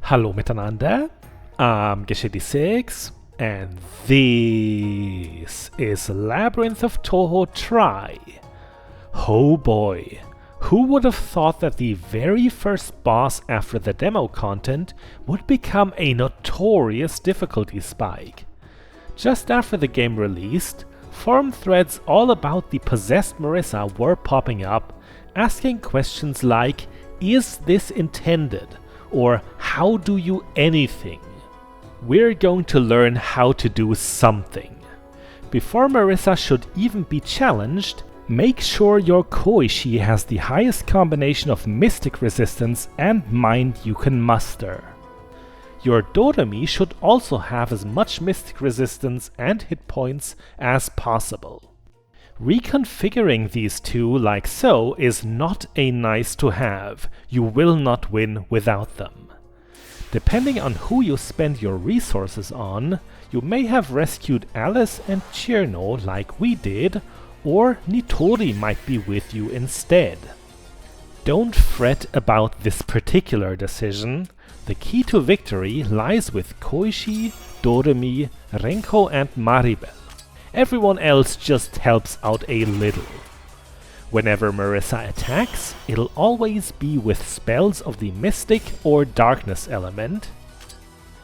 Hallo miteinander, I'm Gensokyo, and this is Labyrinth of Touhou Tri. Oh boy, who would have thought that the very first boss after the demo content would become a notorious difficulty spike? Just after the game released, forum threads all about the possessed Marisa were popping up, asking questions like, is this intended? Or how do you anything? We're going to learn how to do something. Before Marisa should even be challenged, make sure your Koishi has the highest combination of mystic resistance and mind you can muster. Your Doremi should also have as much mystic resistance and hit points as possible. Reconfiguring these two like so is not a nice to have, you will not win without them. Depending on who you spend your resources on, you may have rescued Alice and Cherno like we did, or Nitori might be with you instead. Don't fret about this particular decision, the key to victory lies with Koishi, Doremi, Renko and Maribel. Everyone else just helps out a little. Whenever Marisa attacks, it'll always be with spells of the mystic or darkness element.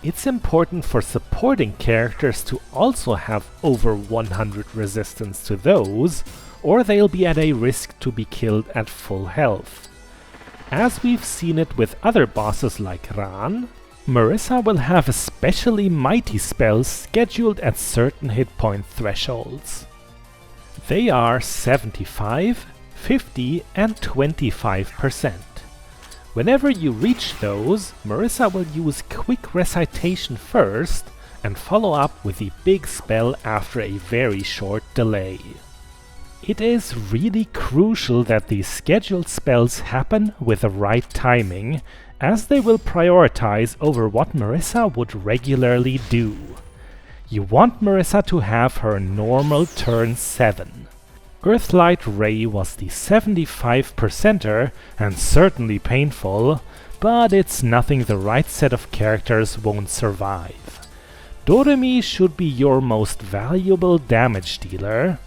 It's important for supporting characters to also have over 100 resistance to those, or they'll be at a risk to be killed at full health. As we've seen it with other bosses like Ran, Marisa will have especially mighty spells scheduled at certain hit point thresholds. They are 75, 50 and 25%. Whenever you reach those, Marisa will use quick recitation first and follow up with the big spell after a very short delay. It is really crucial that these scheduled spells happen with the right timing, as they will prioritize over what Marisa would regularly do. You want Marisa to have her normal turn 7. Earthlight Ray was the 75%er and certainly painful, but it's nothing the right set of characters won't survive. Doremi should be your most valuable damage dealer.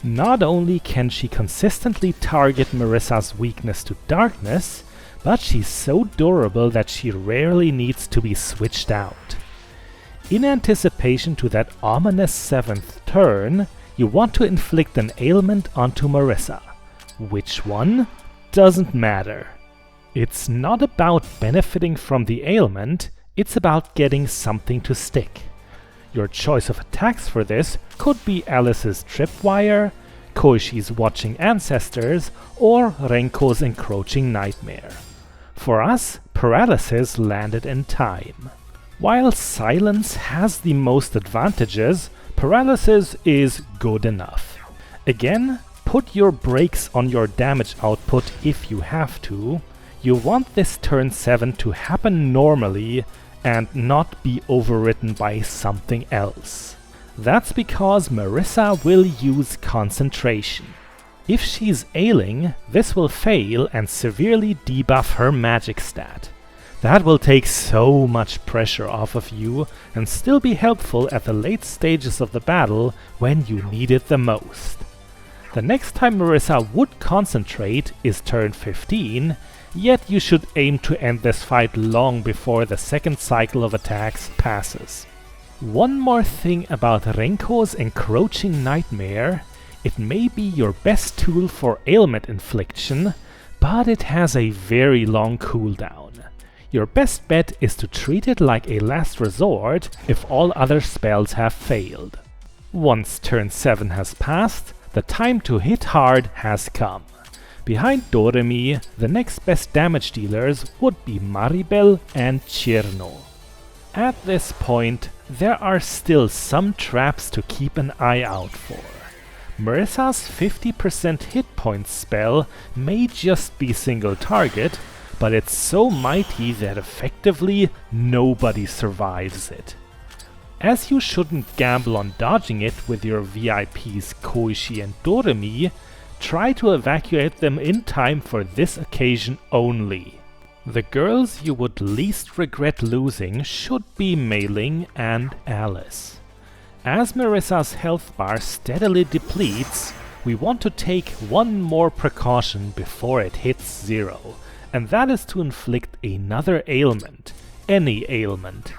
Not only can she consistently target Marisa's weakness to darkness, but she's so durable that she rarely needs to be switched out. In anticipation to that ominous 7th turn, you want to inflict an ailment onto Marisa. Which one? Doesn't matter. It's not about benefiting from the ailment, it's about getting something to stick. Your choice of attacks for this could be Alice's Tripwire, Koishi's Watching Ancestors, or Renko's Encroaching Nightmare. For us, Paralysis landed in time. While Silence has the most advantages, Paralysis is good enough. Again, put your brakes on your damage output if you have to. You want this turn 7 to happen normally and not be overwritten by something else. That's because Marisa will use concentration. If she's ailing, this will fail and severely debuff her magic stat. That will take so much pressure off of you and still be helpful at the late stages of the battle when you need it the most. The next time Marisa would concentrate is turn 15, yet you should aim to end this fight long before the second cycle of attacks passes. One more thing about Renko's Encroaching Nightmare: it may be your best tool for ailment infliction, but it has a very long cooldown. Your best bet is to treat it like a last resort if all other spells have failed. Once turn 7 has passed, the time to hit hard has come. Behind Doremi, the next best damage dealers would be Maribel and Cherno. At this point, there are still some traps to keep an eye out for. Marisa's 50% hit point spell may just be single target, but it's so mighty that effectively nobody survives it. As you shouldn't gamble on dodging it with your VIPs Koishi and Doremi, try to evacuate them in time for this occasion only. The girls you would least regret losing should be Mei-Ling and Alice. As Marisa's health bar steadily depletes, we want to take one more precaution before it hits 0, and that is to inflict another ailment, any ailment.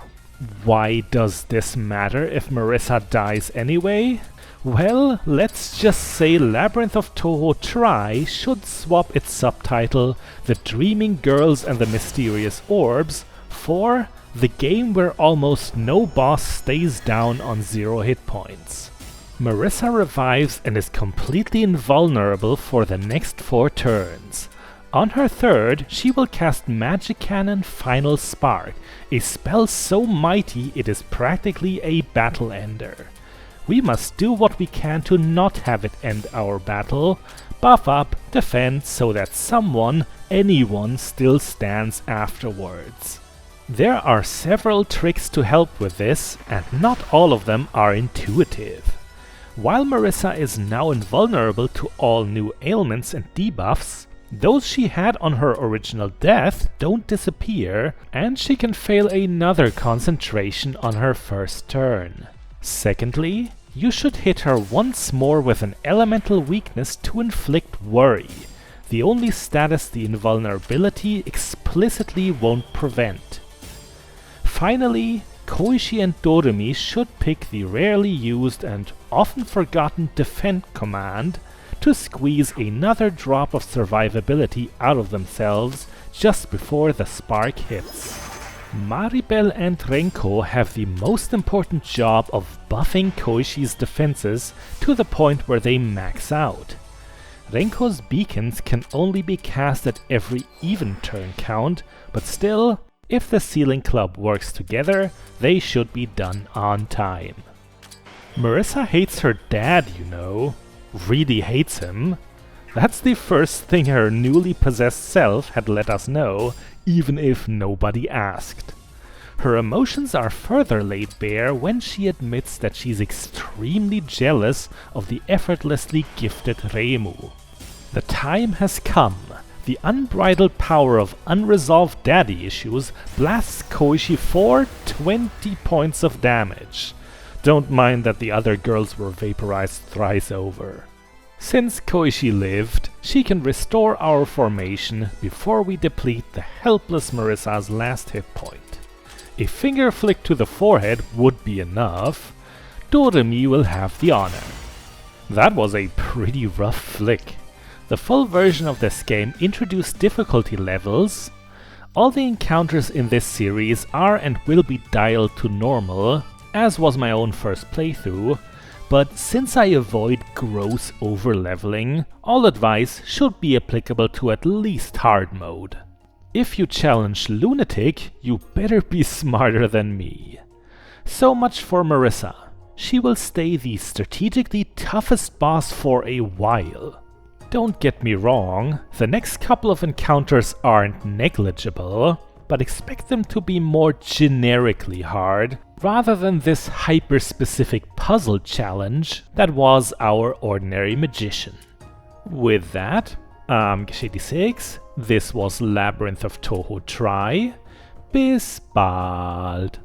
Why does this matter if Marisa dies anyway? Well, let's just say Labyrinth of Touhou Tri should swap its subtitle, The Dreaming Girls and the Mysterious Orbs, for the game where almost no boss stays down on 0 hit points. Marisa revives and is completely invulnerable for the next 4 turns. On her 3rd, she will cast Magic Cannon Final Spark, a spell so mighty it is practically a battle ender. We must do what we can to not have it end our battle, buff up, defend so that someone, anyone, still stands afterwards. There are several tricks to help with this, and not all of them are intuitive. While Marisa is now invulnerable to all new ailments and debuffs, those she had on her original death don't disappear, and she can fail another concentration on her 1st turn. Secondly, you should hit her once more with an elemental weakness to inflict worry, the only status the invulnerability explicitly won't prevent. Finally, Koichi and Doremi should pick the rarely used and often forgotten defend command to squeeze another drop of survivability out of themselves just before the spark hits. Maribel and Renko have the most important job of buffing Koichi's defenses to the point where they max out. Renko's beacons can only be cast at every even turn count, but still, if the Ceiling Club works together, they should be done on time. Marisa hates her dad, you know. Really hates him. That's the first thing her newly possessed self had let us know, even if nobody asked. Her emotions are further laid bare when she admits that she's extremely jealous of the effortlessly gifted Reimu. The time has come. The unbridled power of unresolved daddy issues blasts Koichi for 20 points of damage. Don't mind that the other girls were vaporized thrice over. Since Koichi lived, she can restore our formation before we deplete the helpless Marisa's last hit point. A finger flick to the forehead would be enough. Doremi will have the honor. That was a pretty rough flick. The full version of this game introduced difficulty levels. All the encounters in this series are and will be dialed to normal, as was my own first playthrough, but since I avoid gross overleveling, all advice should be applicable to at least hard mode. If you challenge Lunatic, you better be smarter than me. So much for Marisa. She will stay the strategically toughest boss for a while. Don't get me wrong, the next couple of encounters aren't negligible, but expect them to be more generically hard, rather than this hyper-specific puzzle challenge that was our ordinary magician. With that, I'm Gensokyo, this was Labyrinth of Touhou Tri. Bis bald!